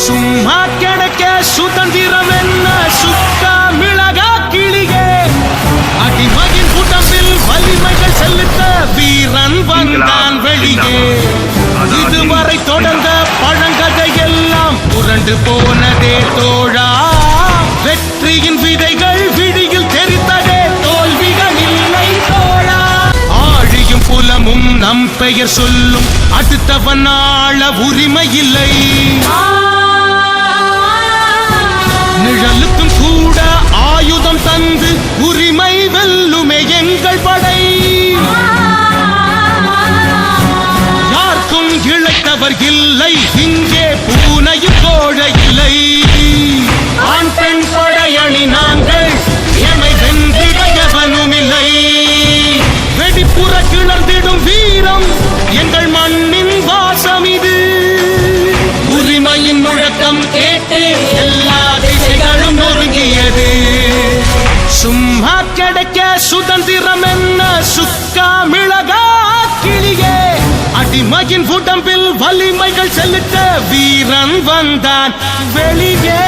சும்மா கிடைக்க சுதந்திரம் என்ன சுக்கா மிளகா கிளியே அடிமையின் உடம்பில் வலிமைகள் செலுத்த வீரன் வந்தான் வெளியே இதுவரை தொடர்ந்த பழங்கதை எல்லாம் புரண்டு போனதே தோழா வெற்றியின் விதைகள் விடியில் தெரித்ததே தோல்விகள் இல்லை தோழா ஆழியும் புலமும் நம் பெயர் சொல்லும் அடுத்தவன் ஆள உரிமை இல்லை நிழலுக்கும் கூட ஆயுதம் தந்து உரிமை வெல்லுமே எங்கள் படை யாருக்கும் இழைத்தவர் இல்லை இங்கே பூனையும் கோழை இல்லை ஆண் பெண் படையணி நாங்கள் எமை வென்றிடையவனும் இல்லை வெடிப்புற கிளர்ந்திடும் வீரம் எங்கள் மண்ணின் வாசம் இது உரிமையின் முழக்கம் கேட்டு எல்லா திசைகளும் நொறுங்கியது சும்மா கிடைக்க சுதந்திரம் என்ன சுக்கா மிளகா கிளியே அடிமையின் உடம்பில் வலிமைகள் செலுத்த வீரன் வந்தான் வெளியே